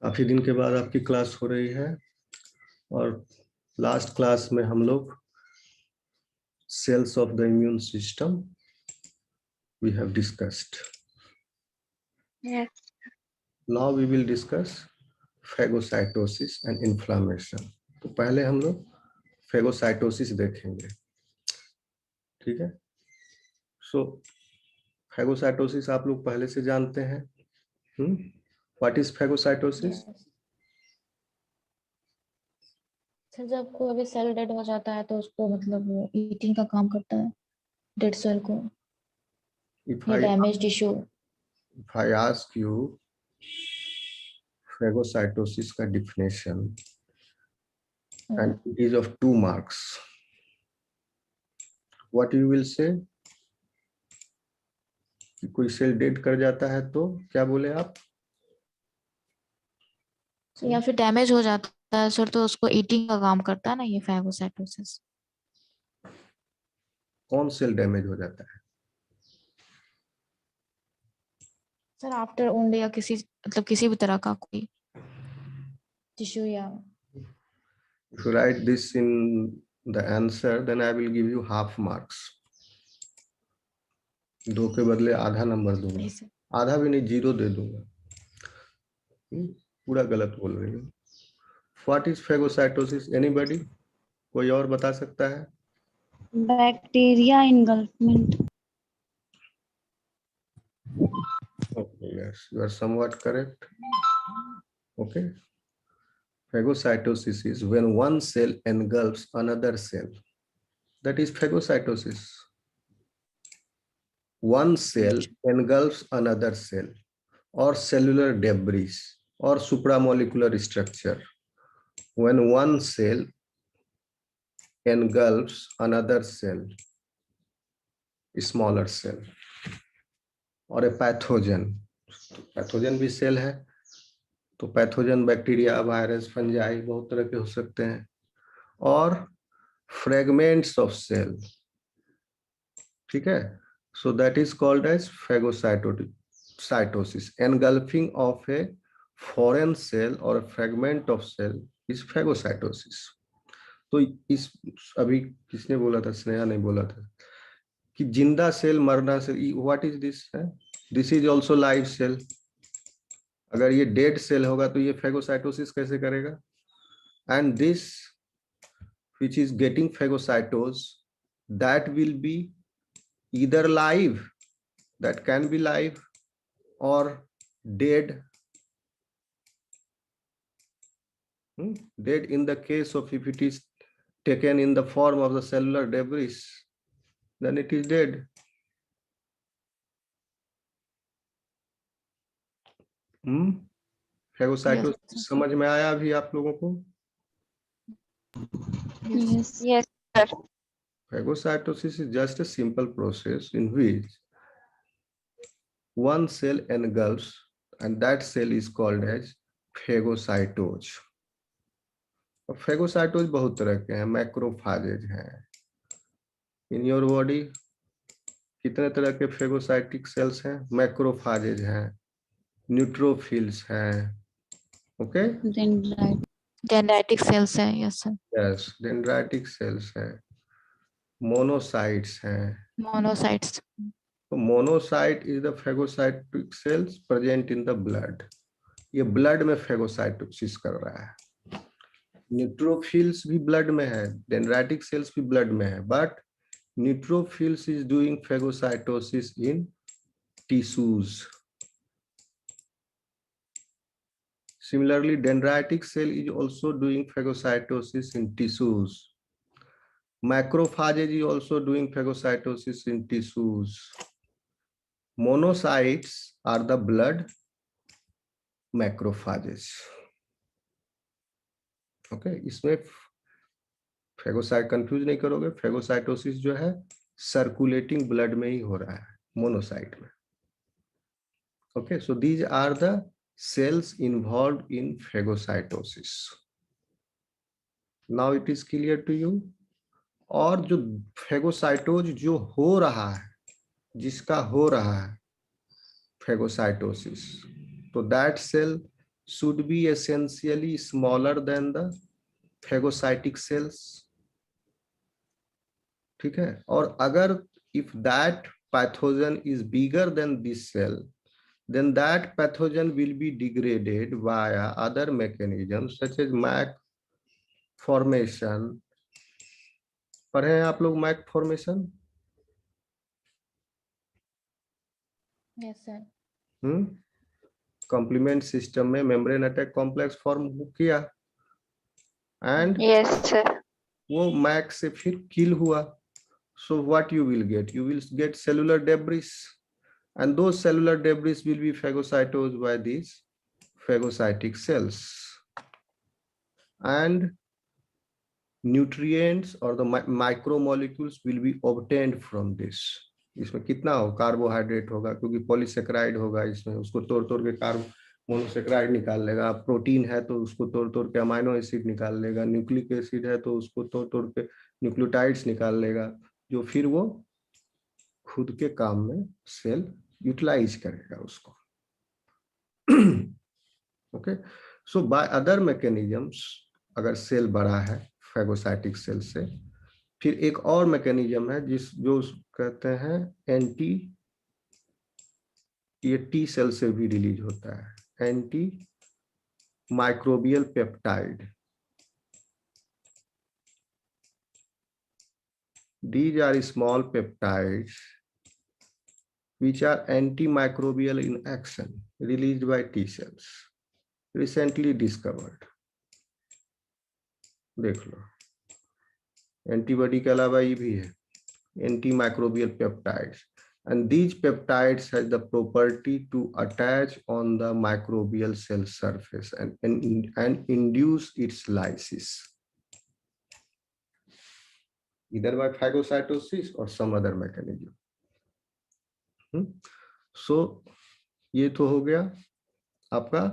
काफी दिन के बाद आपकी क्लास हो रही है और लास्ट क्लास में हम लोग cells of the immune system we have discussed. Yes. Now we will discuss phagocytosis and inflammation. तो पहले हम लोग फेगोसाइटोसिस देखेंगे, ठीक है. सो फेगोसाइटोसिस आप लोग पहले से जानते हैं. What is phagocytosis? सर जब कोई भी सेल डेड हो जाता है तो उसको मतलब वो ईटिंग का काम करता है डेड सेल को If या I damage tissue. ask you phagocytosis का definition and it is of 2 marks, what you will say? कि कोई सेल डेड कर जाता है तो क्या बोले आप? या फिर डैमेज हो जाता है सर तो उसको ईटिंग का काम करता है ना ये फेगोसाइटोसिस. कौन सेल डैमेज हो जाता है? सर आफ्टर वुंड या किसी मतलब किसी भी तरह का कोई टिश्यू या. If you write this in the answer then I will give you half marks. 2 के बदले आधा नंबर दूंगा. आधा भी नहीं, 0 दे दूंगा. पूरा गलत बोल रही हूँ. What is phagocytosis? Anybody? कोई और बता सकता है? Bacteria engulfment. Okay, yes, you are somewhat correct. Okay. Phagocytosis is when one cell engulfs another cell. That is phagocytosis. One cell engulfs another cell or cellular debris or supramolecular structure. When one cell engulfs another cell, smaller cell, or a pathogen. Pathogen भी cell है, तो pathogen bacteria, virus, fungi बहुत तरह के हो सकते हैं. और फ्रेगमेंट्स ऑफ सेल, ठीक है. So that is called as phagocytosis. Engulfing of a foreign cell or a fragment of cell is phagocytosis. तो इस अभी किसने बोला था? स्नेहा ने बोला था कि जिंदा सेल मरना cell. What is this? This is also live cell. अगर ये डेड सेल होगा तो ये फेगोसाइटोसिस कैसे करेगा? And this which is getting phagocytosed, that will be either live, that can be live, or dead. Dead in the case of if it is taken in the form of the cellular debris, then it is dead. Phagocytosis समझ में आया अभी आप लोगों को? Yes. Yes sir. Phagocytosis is just a simple process in which one cell engulfs and that cell is called as phagocytosis. फेगोसाइटोज बहुत तरह के हैं. मैक्रोफाजेज हैं. इन योर बॉडी कितने तरह के फेगोसाइटिक सेल्स हैं? मैक्रोफाजेज हैं, न्यूट्रोफिल्स हैं. ओके. डेंड्राइटिक सेल्स है. Yes sir. Yes, dendritic sales हैं, मोनोसाइट्स हैं. Monocytes. Monocyte is the phagocytic cells present in the blood. ये ब्लड में फेगोसाइटोसिस कर रहा है. न्यूट्रोफिल्स भी ब्लड में है, डेंड्राइटिक सेल्स भी ब्लड में है, but neutrophils is doing phagocytosis in tissues. Similarly, dendritic cell is also doing phagocytosis in tissues. Macrophages is also doing phagocytosis in tissues. Monocytes are the blood macrophages. Okay, इसमें phagocyte confuse नहीं करोगे. Phagocytosis जो है circulating blood में ही हो रहा है, monocyte में. Okay, so these are the cells involved in phagocytosis. Now it is clear to you. और जो फेगोसाइटोज जो हो रहा है, जिसका हो रहा है फेगोसाइटोसिस, तो that cell should be essentially smaller than the phagocytic cells. ठीक है, और अगर if that pathogen is bigger than this cell, then that pathogen will be degraded via other mechanisms such as MAC formation. पढ़े हैं आप लोग MAC formation? Yes sir. Complement system में membrane attack complex form किया and Yes, sir. वो MAC से फिर kill हुआ. So what you will get cellular debris and दो cellular debris will be phagocytose by this phagocytic cells and nutrients or the micromolecules will be obtained from this. इसमें कितना हो, carbohydrate होगा क्योंकि पॉलीसेकेराइड होगा इसमें, उसको तोड़ तोड़ के कार्ब मोनोसेकेराइड निकाल लेगा. प्रोटीन है तो उसको तोड़ तोड़ के अमाइनो एसिड निकाल लेगा. न्यूक्लिक एसिड है तो उसको तोड़ तोड़ के न्यूक्लियोटाइड्स निकाल लेगा, जो फिर वो खुद के काम में सेल यूटिलाइज करेगा उसको. Okay, so by other mechanisms अगर सेल बड़ा है फेगोसाइटिक सेल से, फिर एक और मैकेनिज्म है जो कहते हैं एंटी, ये टी सेल से भी रिलीज होता है, anti microbial peptide. These are small peptides which are antimicrobial in action, released by T cells, recently discovered. देख लो, एंटीबॉडी के अलावा ये भी है antimicrobial peptides, and these peptides has the property to attach on the microbial cell surface and induce its lysis, either by phagocytosis or some other mechanism. So ये तो हो गया आपका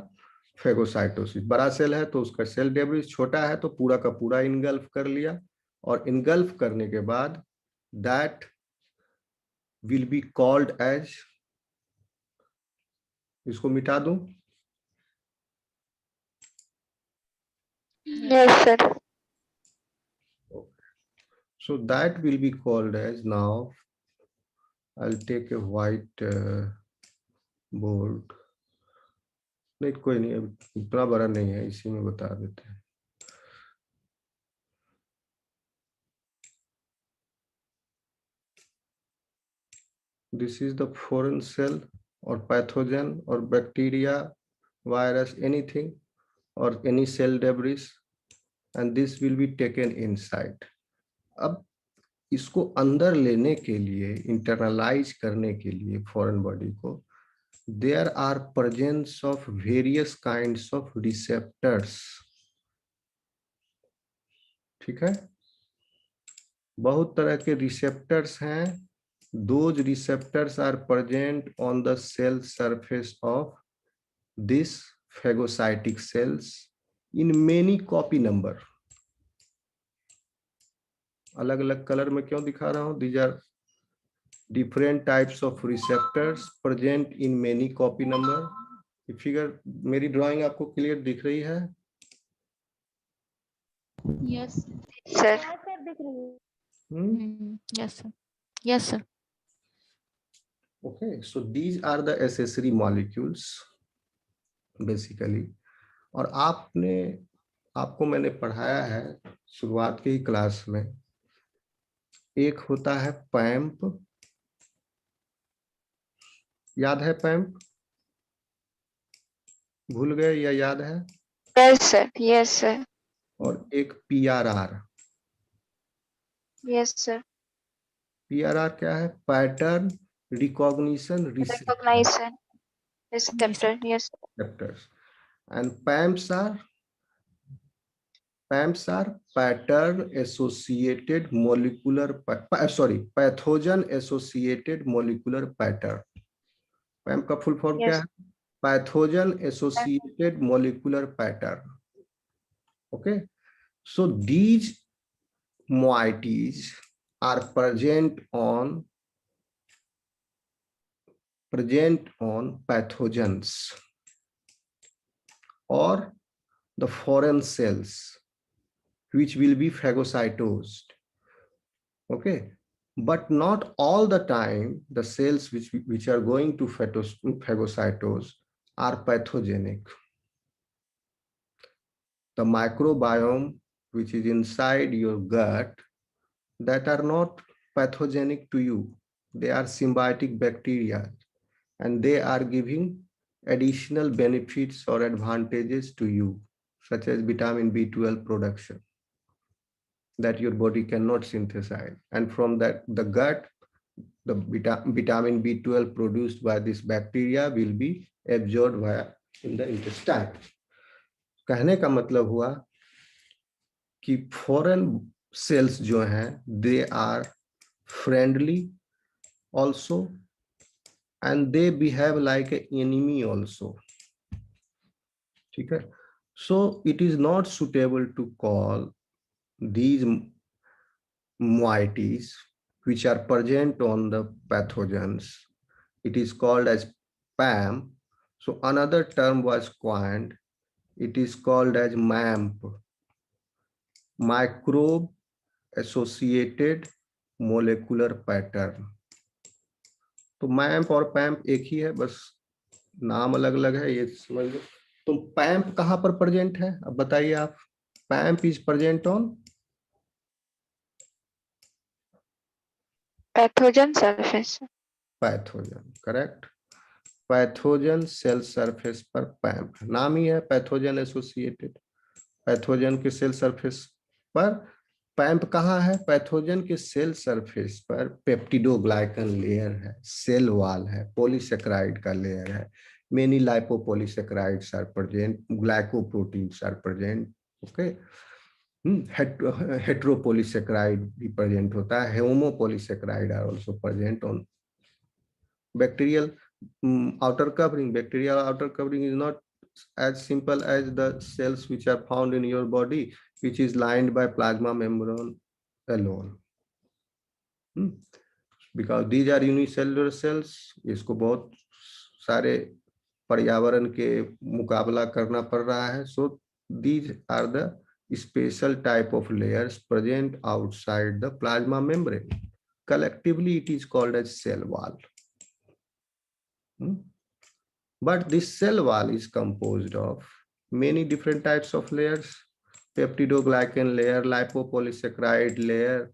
फेगोसाइटोसिस. बड़ा सेल है तो उसका सेल डेब्रिस, छोटा है तो पूरा का पूरा इनगल्फ कर लिया, और इनगल्फ करने के बाद that will be called as, इसको मिटा दूं, Yes, sir. so that will be called as, now I'll take a white board. नहीं कोई नहीं, अब इतना बड़ा नहीं है, इसी में बता देते हैं. This is the foreign cell or pathogen or bacteria, virus, anything or any cell debris, and this will be taken inside. अब इसको अंदर लेने के लिए, इंटरनलाइज करने के लिए फॉरेन बॉडी को, there are presence of various kinds of receptors. ठीक है, बहुत तरह के रिसेप्टर्स हैं. Those receptors are present on the cell surface of this phagocytic cells in many copy number. अलग अलग कलर में क्यों दिखा रहा हूं? These are different types of receptors present in many copy number. ये फिगर, मेरी ड्राइंग आपको क्लियर दिख रही है? Yes Sir. Yes sir. Yes sir. Okay, so these are the accessory molecules basically. और आपको मैंने पढ़ाया है शुरुआत के ही क्लास में, एक होता है पैम्प, याद है पैम्प? भूल गए या याद है? Yes, sir. Yes, sir. और एक PRR. Yes, sir. PRR क्या है? Pattern recognition Recognition. Receptor. Yes. receptors. And PAMPs are pattern associated molecular, pathogen associated molecular pattern. PAMP का फुल फॉर्म क्या Yes. है? Pathogen associated molecular pattern. Okay, so these moieties are present on pathogens. or the foreign cells which will be phagocytosed. Okay, but not all the time the cells which are going to phagocytose are pathogenic. The microbiome which is inside your gut, that are not pathogenic to you. They are symbiotic bacteria, and they are giving additional benefits or advantages to you, such as vitamin B12 production that your body cannot synthesize. And from that, the gut, the vitamin B12 produced by this bacteria will be absorbed via in the intestine. कहने का मतलब हुआ कि foreign cells जो हैं they are friendly also, and they behave like an enemy also. ठीक है? So it is not suitable to call these moieties which are present on the pathogens. It is called as PAM. So another term was coined. It is called as MAMP, microbe associated molecular pattern. तो मैम्प और पैम्प एक ही है, बस नाम अलग अलग है, ये समझ लो। तो पैम्प कहाँ पर प्रेजेंट है, अब बताइए आप। PAMP is present on pathogen surface. Pathogen, correct. Pathogen cell surface पर पैम्प, नाम ही है पैथोजन एसोसिएटेड। पैथोजन के सेल सरफेस पर पैम्प कहाँ है, पैथोजन के सेल सरफेस पर पेप्टिडोग्लाइकन लेयर है, सेल वॉल है, पॉलीसेकेराइड का लेयर है, many lipopolysaccharides are present, glycoproteins are present. Okay, heteropolysaccharide भी प्रेजेंट होता है, homopolysaccharide are also present on bacterial outer covering. Bacterial outer covering is not as simple as the cells which are found in your body, which is lined by plasma membrane alone. Because these are unicellular cells, इसको बहुत सारे पर्यावरण के मुकाबला करना पड़ रहा है. So these are the special type of layers present outside the plasma membrane. Collectively it is called as cell wall. But this cell wall is composed of many different types of layers: peptidoglycan layer, lipopolysaccharide layer,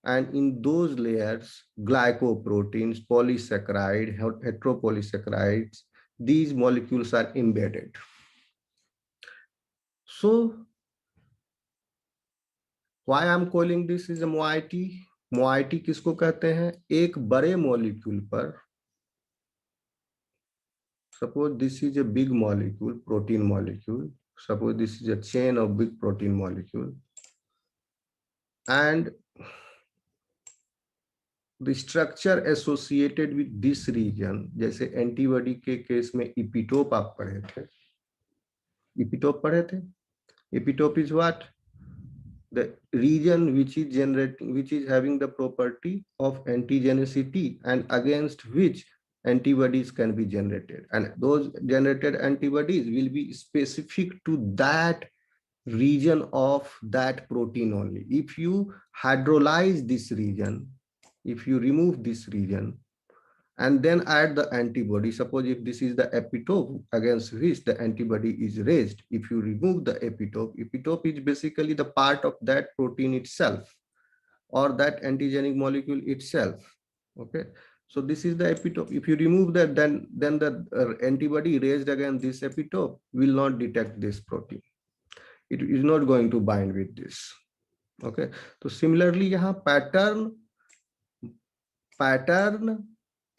and in those layers, glycoproteins, polysaccharide, heteropolysaccharides, these molecules are embedded. So, why I'm calling this is a moiety? Moiety किसको कहते हैं? एक बड़े molecule पर, suppose this is a big molecule, protein molecule. Suppose this is a chain of big protein molecule, and the structure associated with this region, जैसे antibody के case में इपिटोप आप पढ़े थे, इपिटोप पढ़े थे. Epitope is what? The region which is generating, which is having the property of antigenicity and against which antibodies can be generated, and those generated antibodies will be specific to that region of that protein only. If you hydrolyze this region, if you remove this region and then add the antibody, suppose if this is the epitope against which the antibody is raised, if you remove the epitope, epitope is basically the part of that protein itself or that antigenic molecule itself. Okay, so this is the epitope. If you remove that, then the antibody raised against this epitope will not detect this protein. It is not going to bind with this. Okay, so similarly यहाँ pattern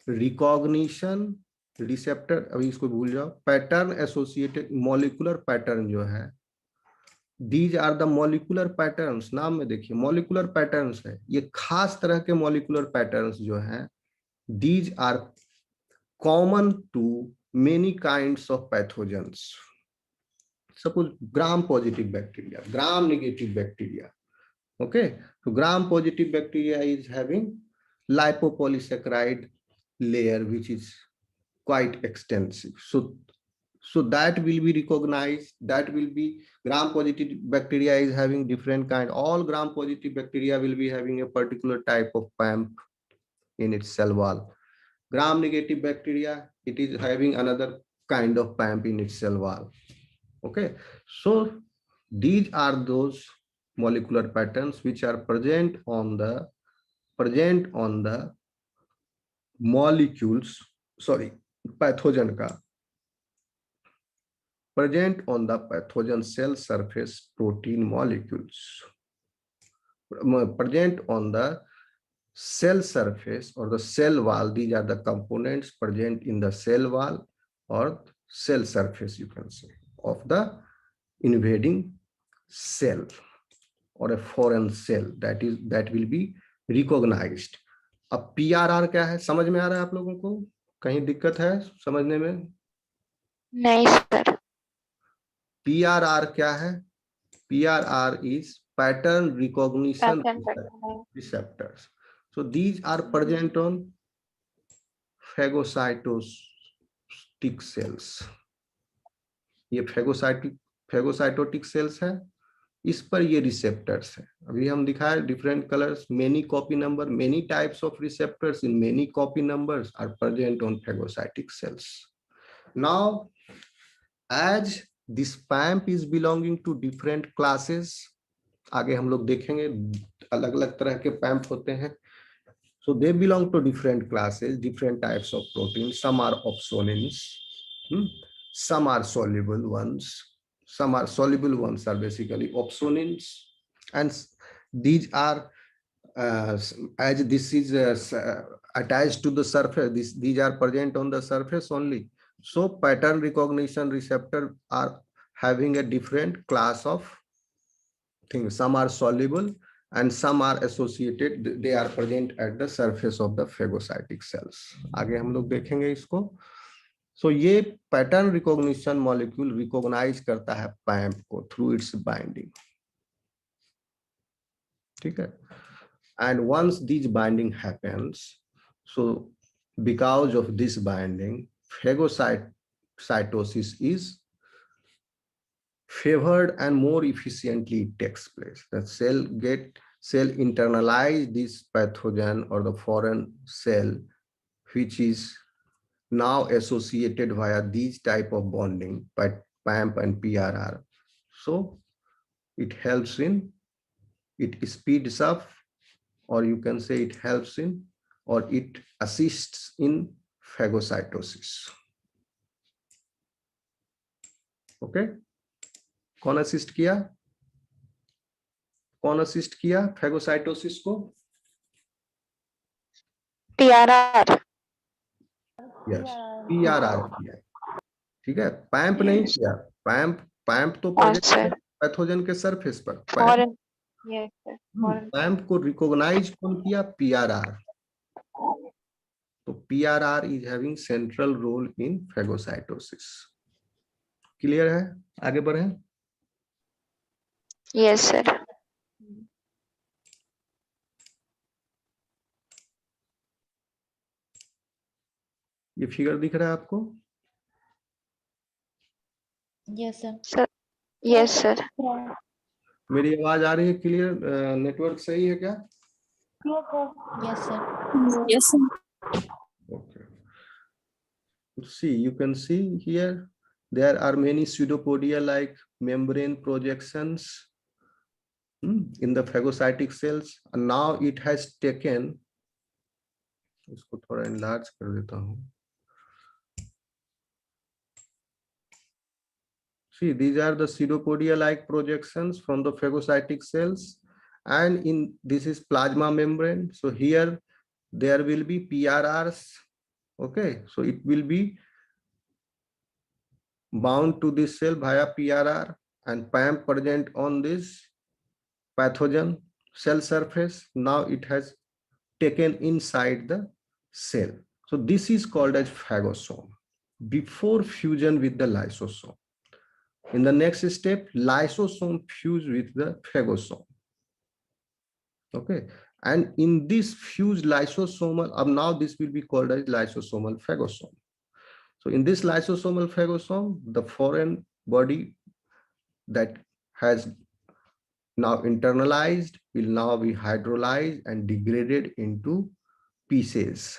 recognition receptor, अभी इसको भूल जाओ, pattern associated molecular pattern जो है, these are the molecular patterns. नाम में देखिए molecular patterns है, ये खास तरह के molecular patterns जो हैं, these are common to many kinds of pathogens. Suppose gram positive bacteria, gram negative bacteria. Okay, so gram positive bacteria is having lipopolysaccharide layer which is quite extensive. So So that will be recognized, that will be gram positive bacteria is having different kind. All gram positive bacteria will be having a particular type of PAMP in its cell wall. Gram negative bacteria, it is having another kind of PAMP in its cell wall. Okay, so these are those molecular patterns which are present on the molecules, sorry, pathogen ka, present on the pathogen cell surface protein molecules, present on the cell surface or the cell wall. These are the components present in the cell wall or cell surface, you can say, of the invading cell or a foreign cell that will be recognized. अब PRR क्या है, समझ में आ रहा है आप लोगों को? कहीं दिक्कत है समझने में? नहीं सर। PRR क्या है? PRR is pattern recognition pattern receptors. So these are present on phagocytotic cells. ये phagocytotic cells है, इस पर ये रिसेप्टर्स है. अभी हम दिखाए different colours, many copy number, many types of receptors in many copy numbers are present on phagocytic cells. Now, as this PAMP is belonging to different classes, आगे हम लोग देखेंगे अलग अलग तरह के PAMP होते हैं. So they belong to different classes, different types of proteins. Some are opsonins, some are soluble ones. Some are soluble ones are basically opsonins, and these are as this is attached to the surface. These are present on the surface only. So pattern recognition receptor are having a different class of things. Some are soluble and some are associated. They are present at the surface of the phagocytic cells. आगे हम लोग देखेंगे इसको. So ये pattern recognition molecule recognize करता है PAMP को through its binding. ठीक है? And once this binding happens, so because of this binding, phagocytosis is favored and more efficiently it takes place. The cell internalize this pathogen or the foreign cell, which is now associated via these type of bonding by PAMP and PRR. So it helps in, it speeds up, or you can say it helps in, or it assists in phagocytosis. Okay, कौन assist किया? कौन assist किया phagocytosis को? PRR Yes, PRR किया. ठीक है, PAMP नहीं किया. PAMP तो पैथोजन के सरफेस पर. PAMP को रिकॉग्नाइज कौन किया? PRR. तो PRR is having central role in phagocytosis. Clear है? आगे बढ़े. Yes sir. ये फिगर दिख रहा है आपको? Yes sir. Sir yes sir. मेरी आवाज आ रही है क्लियर? नेटवर्क सही है क्या? Yes sir. Yes, sir. Okay. See, you can see here there are many pseudopodia like membrane projections in the phagocytic cells, and now it has taken, इसको थोड़ा enlarge कर देता हूँ. See, these are the pseudopodia like projections from the phagocytic cells, and in this is plasma membrane. So here there will be PRRs. Okay, so it will be bound to this cell via PRR, and PAMP present on this pathogen cell surface. Now it has taken inside the cell. So this is called as phagosome before fusion with the lysosome. In the next step, lysosome fuse with the phagosome. Okay, and in this fused lysosomal, now this will be called as lysosomal phagosome. So in this lysosomal phagosome, the foreign body that has now internalized will now be hydrolyzed and degraded into pieces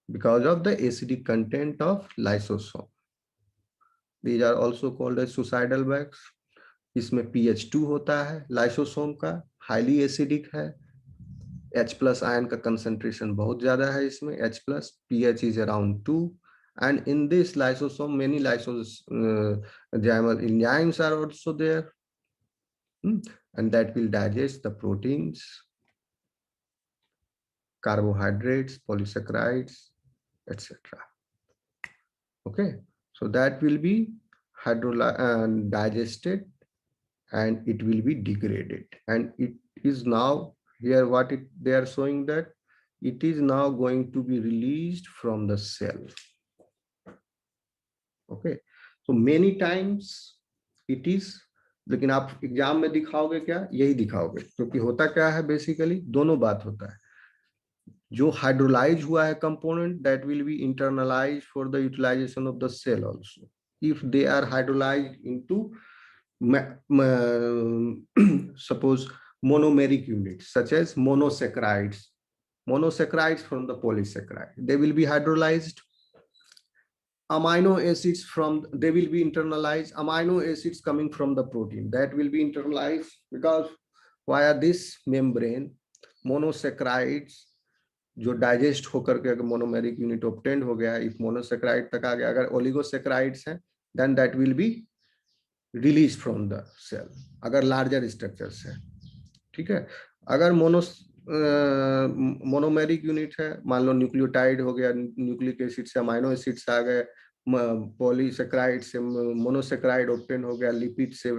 because of the acidic content of lysosome. These are also called as suicidal bags. इसमें pH 2 होता है lysosome का, highly acidic है, H+ ion का concentration बहुत ज्यादा है इसमें, H+, pH is around 2, and in this lysosome many lysosomal enzymes are also there, and that will digest the proteins, carbohydrates, polysaccharides, etc. Okay, so that will be digested and it will be degraded, and it is now here what they are showing that it is now going to be released from the cell. Okay, so many times it is, लेकिन आप exam में दिखाओगे क्या, यही दिखाओगे, क्योंकि होता क्या है बेसिकली दोनों बात होता है, जो हाइड्रोलाइज हुआ है component that will be internalise for the utilisation of the cell also if they are hydrolysed into suppose monomeric units such as monosaccharides from the polysaccharide, they will be hydrolyzed. Amino acids they will be internalized, amino acids coming from the protein that will be internalized because via this membrane monosaccharides जो digest होकर के अगर monomeric unit obtained हो गया, if monosaccharide तक आ गया, अगर oligosaccharides हैं then that will be release from the cell अगर लार्जर स्ट्रक्चर्स है, ठीक है। अगर मोनोमेरिक यूनिट है, मान लो न्यूक्लियोटाइड हो गया, न्यूक्लिक एसिड से अमाइनो एसिड्स आ गए, पॉलीसैकेराइड से मोनोसैकेराइड ऑब्टेन हो गया, लिपिड से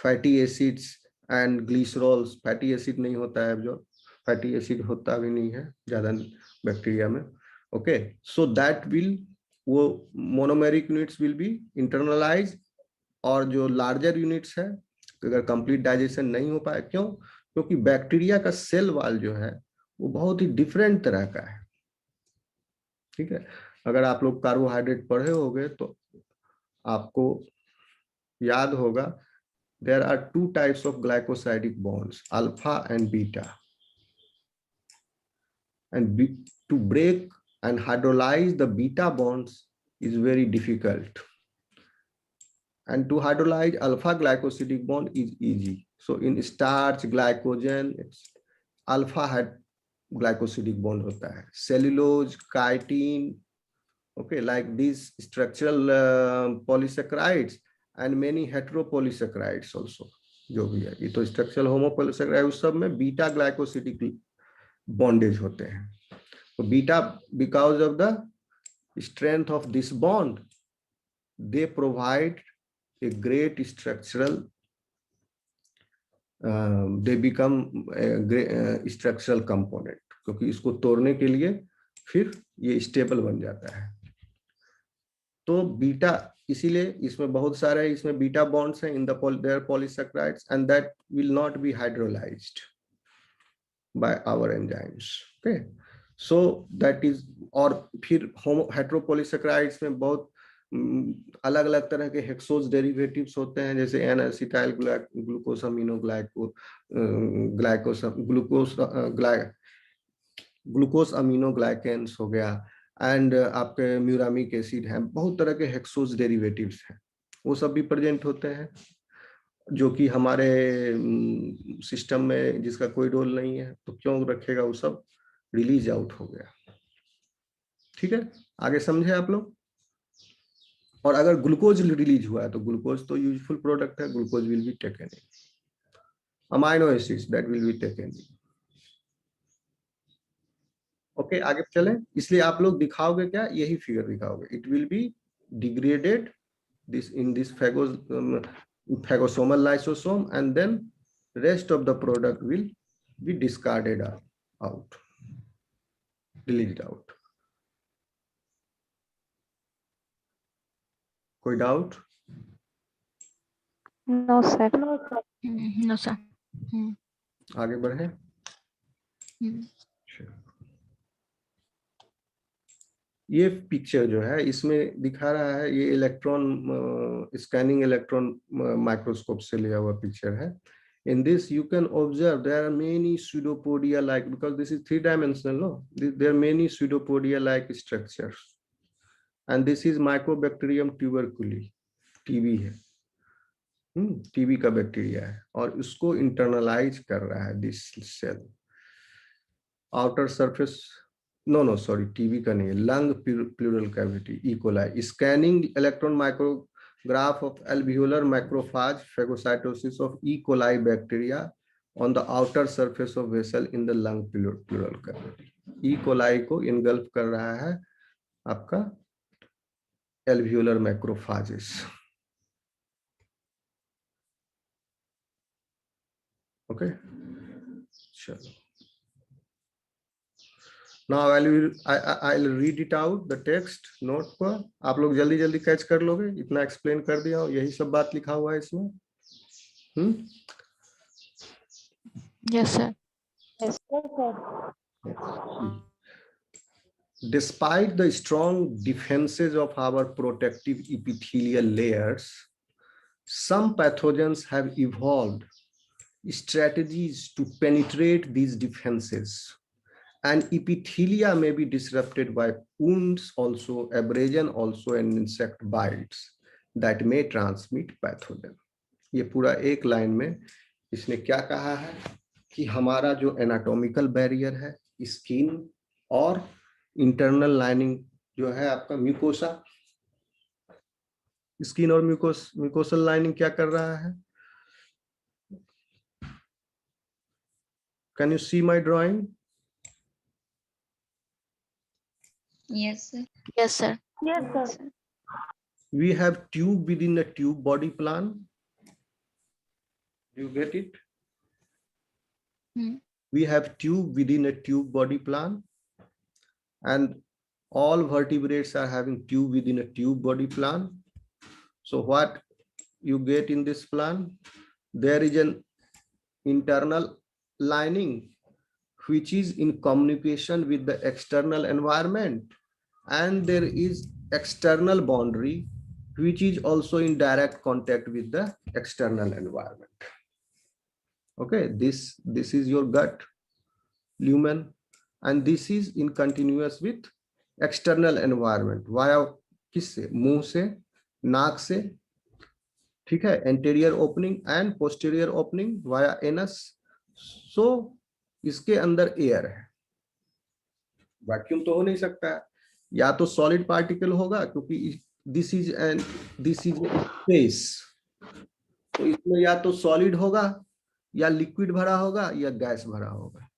fatty acids and glycerols, fatty acid नहीं होता है, जो फैटी एसिड होता भी नहीं है ज्यादा बैक्टीरिया में। ओके, सो दैट विल, वो monomeric units will be internalise, और जो लार्जर यूनिट्स है अगर कंप्लीट डाइजेशन नहीं हो पाए, क्यों? क्योंकि बैक्टीरिया का सेल वॉल जो है वो बहुत ही डिफरेंट तरह का है, ठीक है। अगर आप लोग कार्बोहाइड्रेट पढ़े होंगे तो आपको याद होगा, there are 2 types of glycosidic bonds, alpha and beta, and to break and hydrolyze the beta bonds is very difficult, and to hydrolyze alpha glycosidic bond is easy. So in starch, glycogen, alpha glycosidic bond hota hai, cellulose, chitin, okay, like these structural polysaccharides and many heteropolysaccharides also जो भी है, ये तो structural होमोपोलिसैकेराइड, उस सब में beta glycosidic bondage होते हैं। तो beta, because of the strength of this bond, they provide a great structural, they become structural component, क्योंकि इसको तोड़ने के लिए फिर ये स्टेबल बन जाता है। तो बीटा, इसीलिए इसमें बहुत सारे इसमें बीटा बॉन्ड्स हैं in the there polysaccharides, and that will not be hydrolysed by our enzymes. Okay, so that is, और फिर हेटेरोपॉलीसैकेराइड्स में बहुत अलग अलग तरह के हेक्सोज डेरिवेटिव्स होते हैं, जैसे N acetyl glucose amino glucose amino glycans हो गया, एंड आपके म्यूरामिक एसिड है, बहुत तरह के हेक्सोज डेरिवेटिव्स हैं, वो सब भी प्रेजेंट होते हैं, जो कि हमारे सिस्टम में जिसका कोई रोल नहीं है, तो क्यों रखेगा, वो सब रिलीज आउट हो गया। ठीक है, आगे समझे आप लोग। और अगर ग्लूकोज रिलीज हुआ है तो ग्लूकोज तो यूजफुल प्रोडक्ट है, glucose will be taken in, amino acids that will be taken in. Okay, आगे चलें। इसलिए आप लोग दिखाओगे क्या, यही फिगर दिखाओगे, it will be degraded this in this phagosomal lysosome, and then rest of the product will be discarded out, released out. कोई doubt? No, sir. No, sir. आगे बढ़े। ये पिक्चर जो है इसमें दिखा रहा है, ये इलेक्ट्रॉन स्कैनिंग इलेक्ट्रॉन माइक्रोस्कोप से लिया हुआ पिक्चर है. In this you can observe there are many pseudopodia like, because this is 3-dimensional, no, there are many pseudopodia like structures, and this is Mycobacterium tuberculei, TB है, TB का bacteria है और उसको internalise कर रहा है this cell. Outer surface, no sorry, TB का नहीं है, lung pleural cavity, E coli, scanning electron micrograph of alveolar macrophage phagocytosis of E coli bacteria on the outer surface of vessel in the lung pleural cavity. E coli को engulf कर रहा है आपका alveolar macrophages. Okay, चलो. Now I'll read it out the text note पर. आप लोग जल्दी जल्दी कैच कर लोगे, इतना एक्सप्लेन कर दिया हूँ, यही सब बात लिखा हुआ है इसमें. Yes, sir. Despite the strong defenses of our protective epithelial layers, some pathogens have evolved strategies to penetrate these defenses, and epithelia may be disrupted by wounds also, abrasion also, and insect bites that may transmit pathogen. ये पूरा एक line में इसने क्या कहा है कि हमारा जो एनाटॉमिकल बैरियर है, स्किन और इंटरनल लाइनिंग जो है आपका म्यूकोसा, स्किन और म्यूकोसल लाइनिंग क्या कर रहा है? Can you see my drawing? Yes, sir. Yes, sir. Yes, sir. We have tube within a tube body plan. Do you get it? We have tube within a tube body plan, and all vertebrates are having tube within a tube body plan. So what you get in this plan? There is an internal lining which is in communication with the external environment, and there is external boundary which is also in direct contact with the external environment. Okay, this is your gut lumen, and this is in continuous with external environment via किससे? मुंह से, नाक से, ठीक है, anterior opening and posterior opening via anus. So इसके अंदर air है, वैक्यूम तो हो नहीं सकता है, या तो सॉलिड पार्टिकल होगा क्योंकि दिस इज स्पेस, तो इसमें या तो सॉलिड होगा या लिक्विड भरा होगा या गैस भरा होगा.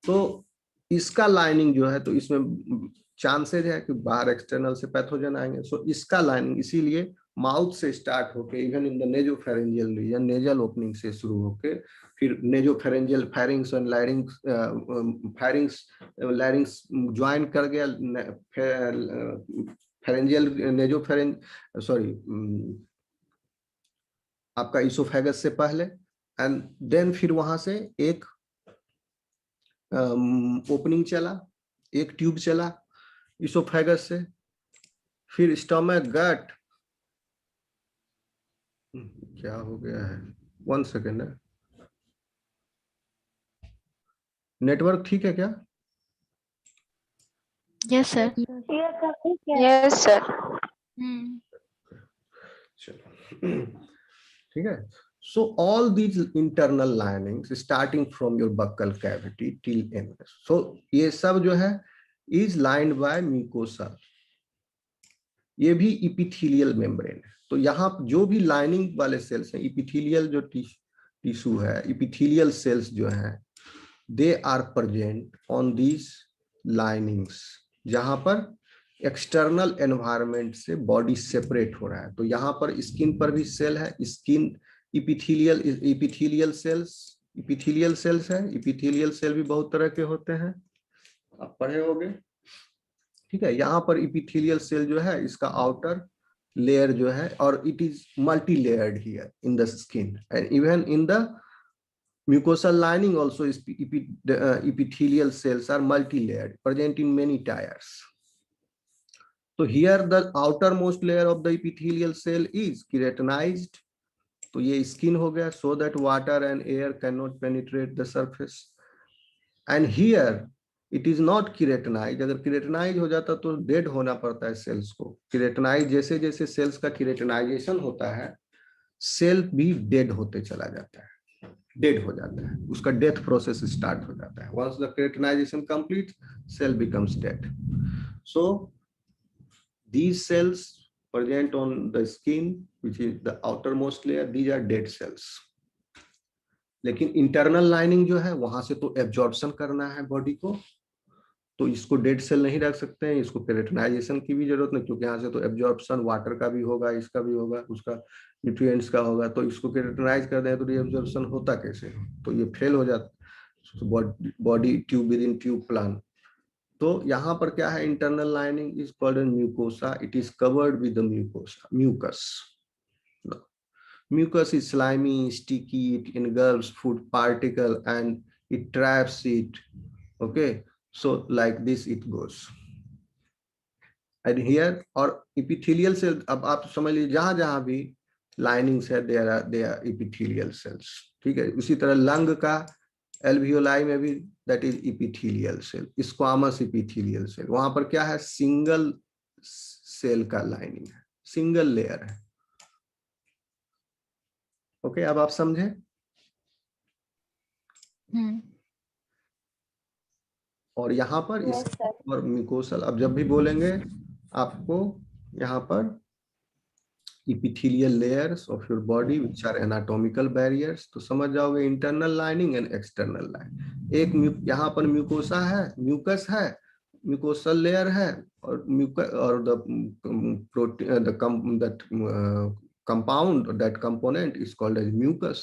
तो इसका लाइनिंग जो है, तो इसमें चांसेज है कि बाहर एक्सटर्नल से पैथोजन आएंगे. सो इसका लाइनिंग इसीलिए माउथ से स्टार्ट होके even in the nasopharyngeal region, nasal opening से शुरू होके फिर nasopharyngeal pharynx and larynx join कर गया फेरेंजियल नेजोफेरेंज आपका इसोफेगस से पहले, एंड देन फिर वहां से एक ओपनिंग चला, एक ट्यूब चला इसोफेगस से, फिर स्टमक, गट. क्या हो गया है? 1 सेकेंड है, नेटवर्क ठीक है क्या? Yes, sir. Yes, sir. चलो, ठीक है. So all these internal linings starting from your buccal cavity till anus, so ये सब जो है is lined by mucosa. ये भी epithelial membrane है. तो यहाँ जो भी लाइनिंग वाले सेल्स हैं, इपिथेलियल जो टिश्यू है, इपिथेलियल सेल्स जो हैं, they are present on these linings, जहां पर एक्सटर्नल एनवायरनमेंट से बॉडी सेपरेट हो रहा है. तो यहाँ पर स्किन पर भी सेल है, स्किन इपिथेलियल सेल्स है. इपिथेलियल सेल भी बहुत तरह के होते हैं, आप पढ़े होंगे, ठीक है. यहाँ पर इपिथेलियल सेल जो है, इसका आउटर लेयर जो है, और it is multi layered here in the skin and even in the Mucosal lining also is epithelial cells are multi-layered, present in many tiers. So here the outermost layer of the epithelial cell is keratinized. तो ये skin हो गया, so that water and air cannot penetrate the surface. And here it is not keratinized. अगर keratinized हो जाता तो dead होना पड़ता है cells को. Keratinized जैसे जैसे cells का keratinization होता है, cell भी dead होते चला जाता है, dead हो जाता है, उसका death process start हो जाता है. Once the keratinization completes, cell becomes dead. So these cells present on the skin, which is the outermost layer, these are dead cells. लेकिन इंटरनल लाइनिंग जो है वहां से तो एब्जॉर्प्शन करना है बॉडी को, तो इसको डेड सेल नहीं रख सकते हैं, इसको केराटिनाइजेशन की भी जरूरत नहीं, क्योंकि यहाँ से तो एब्जॉर्प्शन वाटर का भी होगा, इसका भी होगा, उसका न्यूट्रिएंट्स का होगा, तो इसको केराटिनाइज कर दें तो रीएब्जॉर्प्शन होता कैसे, तो ये फेल हो जाता, body tube within tube plan. तो यहाँ पर क्या है, internal lining is called mucosa, it is covered with the mucosa, mucus. Mucus is slimy, sticky, it engulfs food particle and it traps it. Okay, so like this it goes. And here or epithelial cells, अब आप समझ लीजिए जहां जहां भी linings है, they are epithelial cells. ठीक है, उसी तरह लंग का alveoli में भी that is epithelial cell, squamous epithelial cell, वहां पर क्या है, सिंगल सेल का लाइनिंग है, सिंगल लेयर है. ओके, अब आप समझे. और यहाँ पर इस और म्यूकोसल, अब जब भी बोलेंगे आपको यहाँ पर epithelial layers of your body which are anatomical barriers, तो समझ जाओगे internal lining and external lining. एक यहाँ पर म्यूकोसा है, म्यूकस है, म्यूकोसल लेयर है, और the protein that compound, that component is called as mucus.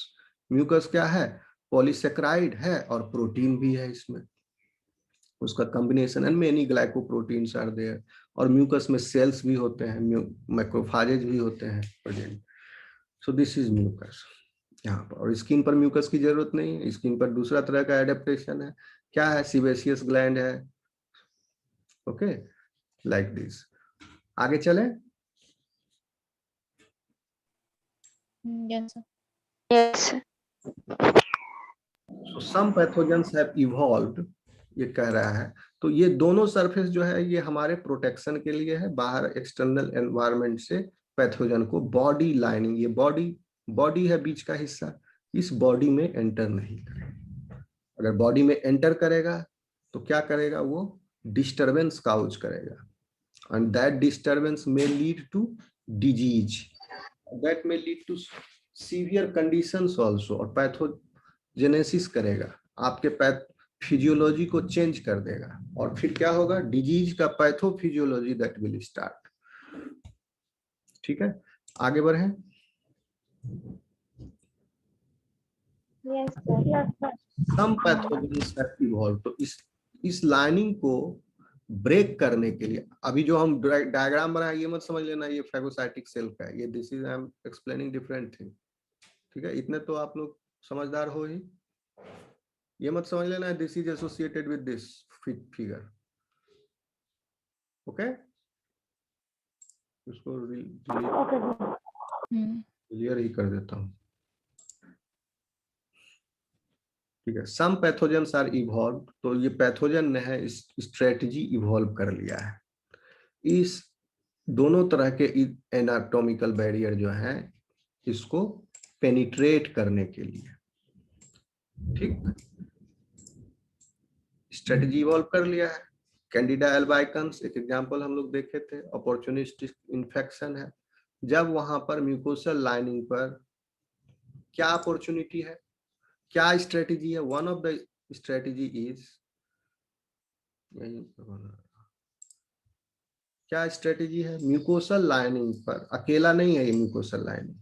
Mucus क्या है, पॉलीसेक्राइड है और प्रोटीन भी है इसमें, उसका combination, and many glycoproteins are there. और म्यूकस में सेल्स भी होते हैं, मैक्रोफाजेज भी होते हैं present. So this is mucus यहाँ पर. और स्किन पर म्यूकस की जरूरत नहीं है, स्किन पर दूसरा तरह का एडेप्टेशन है. क्या है, सीबेसियस ग्लैंड है. Okay, like this. आगे चले. Yes, sir. Yes, sir. So some pathogens have evolved, ये कह रहा है. तो ये दोनों सरफेस जो है ये हमारे प्रोटेक्शन के लिए है, बाहर एक्सटर्नल एनवायरनमेंट से पैथोजन को. बॉडी लाइनिंग, ये बॉडी है बीच का हिस्सा, इस बॉडी में एंटर नहीं करेगा. अगर बॉडी में एंटर करेगा तो क्या करेगा, वो डिस्टर्बेंस काउज करेगा, and that disturbance may lead to disease, that may lead to severe conditions also, और पैथोजेनेसिस करेगा, आपके फिजियोलॉजी को चेंज कर देगा, और फिर क्या होगा, डिजीज का पैथोफिजियोलॉजी दैट विल स्टार्ट. ठीक है, आगे बढ़े. Yes, sir. Yes, sir. Some pathogens have evolved. तो इस लाइनिंग को ब्रेक करने के लिए, अभी जो हम डायग्राम बनाए ये मत समझ लेना ये फैगोसाइटिक सेल का है, ये this is I am explaining different thing. ठीक है, इतने तो आप लोग समझदार हो ही, ये मत समझ लेना this is associated with this figure. Okay, इसको क्लियर ही कर देता हूँ. ठीक है, सम पैथोजेंस आर इवॉल्व. तो ये पैथोजन ने है स्ट्रेटजी इवॉल्व कर लिया है, इस दोनों तरह के एनाटॉमिकल बैरियर जो है इसको पेनिट्रेट करने के लिए. ठीक, स्ट्रेटजी इवॉल्व कर लिया है. कैंडिडा एल्बाइकन्स एक एग्जांपल हम लोग देखे थे, अपॉर्चुनिस्टिक इन्फेक्शन है. जब वहां पर म्यूकोसल लाइनिंग पर क्या अपॉर्चुनिटी है, क्या स्ट्रेटजी है, one of the strategy is, क्या स्ट्रेटजी है, म्यूकोसल लाइनिंग पर अकेला नहीं है ये म्यूकोसल लाइनिंग.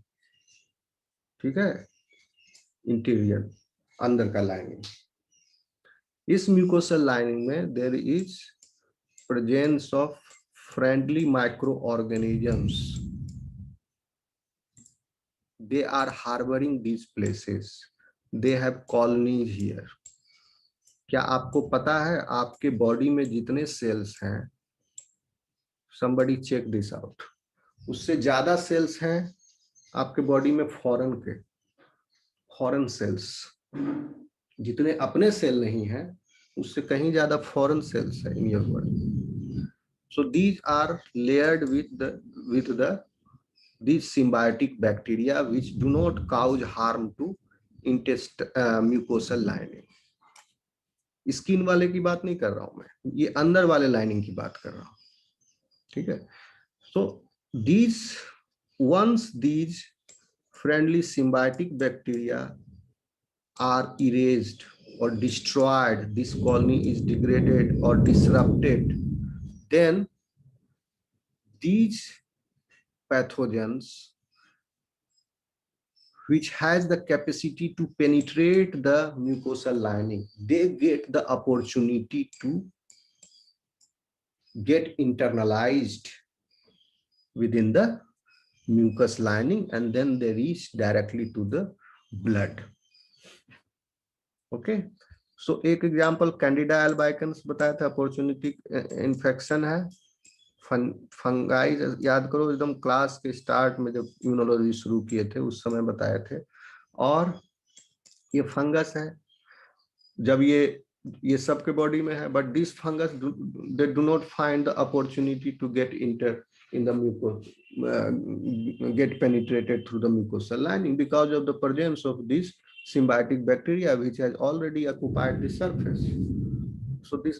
ठीक है, इंटीरियर अंदर का लाइनिंग, इस म्यूकोसल लाइनिंग में there is presence of friendly micro organisms, they are harbouring these places. they have colonies here. क्या आपको पता है आपके बॉडी में जितने सेल्स हैं, somebody check this out, उससे ज्यादा सेल्स हैं आपके बॉडी में फॉरेन सेल्स, जितने अपने सेल नहीं है उससे कहीं ज्यादा फॉरेन सेल्स है in your body. So these are layered with these symbiotic bacteria which do not cause harm to mucosal lining. Skin वाले की बात नहीं कर रहा हूं मैं, ये अंदर वाले लाइनिंग की बात कर रहा हूं. ठीक है. सो these friendly symbiotic bacteria are erased or destroyed, this colony is degraded or disrupted, then these pathogens which has the capacity to penetrate the mucosal lining, they get the opportunity to get internalized within the mucous lining, and then they reach directly to the blood. Okay, so एक example Candida एल्बाइकन्स बताया था, opportunity infection है. Fungi याद करो, एकदम class के start में जब इम्यूनोलॉजी शुरू किए थे उस समय बताए थे. और ये फंगस है, जब ये सबके बॉडी में है, but this fungus they do not find the opportunity to get enter in the mucus, get penetrated through the mucosal lining because of the presence of this symbiotic bacteria which has already occupied the surface. So this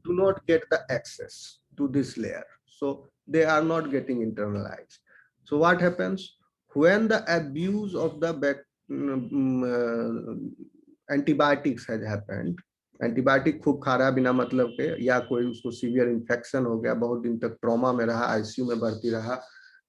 do not get the access to this layer, so they are not getting internalized. So what happens when the abuse of the antibiotics has happened? Antibiotic खूब खा रहा है बिना मतलब के, या कोई उसको सीवियर इन्फेक्शन हो गया, बहुत दिन तक ट्रॉमा में रहा, आईसीयू में भर्ती रहा,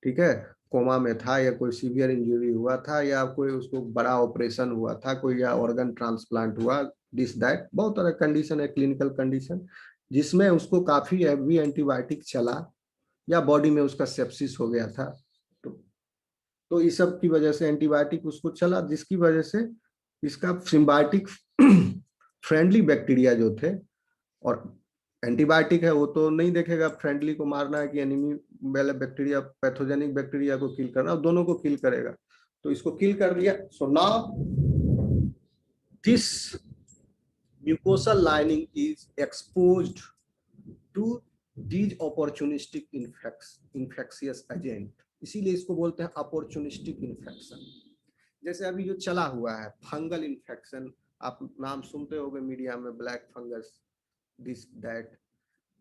ठीक है, कोमा में था, या कोई सीवियर इंजरी हुआ था, या कोई उसको बड़ा ऑपरेशन हुआ था, कोई या ऑर्गन ट्रांसप्लांट हुआ, दिस दैट, बहुत तरह कंडीशन है, क्लिनिकल कंडीशन, जिसमें उसको काफी हैवी एंटीबायोटिक चला, या बॉडी में उसका सेप्सिस हो गया था, तो इस सब की वजह से एंटीबायोटिक उसको चला, जिसकी वजह से इसका सिम्बायोटिक फ्रेंडली बैक्टीरिया जो थे, और एंटीबायोटिक है वो तो नहीं देखेगा फ्रेंडली को मारना है कि एनिमी वाले बैक्टीरिया, पैथोजेनिक बैक्टीरिया को किल करना, दोनों को किल करेगा, तो इसको किल कर दिया. So now this mucosal lining is exposed to these opportunistic infectious agent, इसीलिए इसको बोलते हैं अपॉर्चुनिस्टिक इन्फेक्शन. जैसे अभी जो चला हुआ है फंगल इन्फेक्शन, आप नाम सुनते होंगे मीडिया में, black fungus, this that.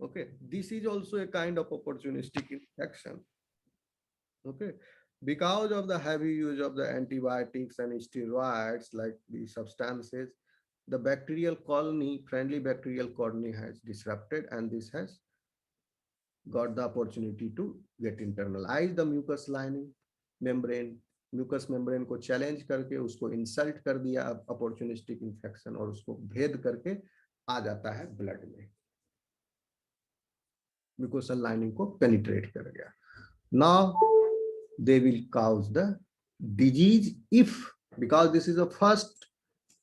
Okay, this is also a kind of opportunistic infection. Okay, because of the heavy use of the antibiotics and steroids like these substances, the bacterial colony, friendly bacterial colony has disrupted, and this has got the opportunity to get internalized the mucous lining membrane. Mucus membrane को challenge करके उसको insult कर दिया opportunistic infection, और उसको भेद करके आ जाता है ब्लड में, म्यूकोसल लाइनिंग को पेनिट्रेट कर गया. Now they will cause the disease if, because this is the first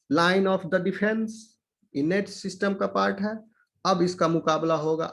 line of the defence, इनेट system का पार्ट है. अब इसका मुकाबला होगा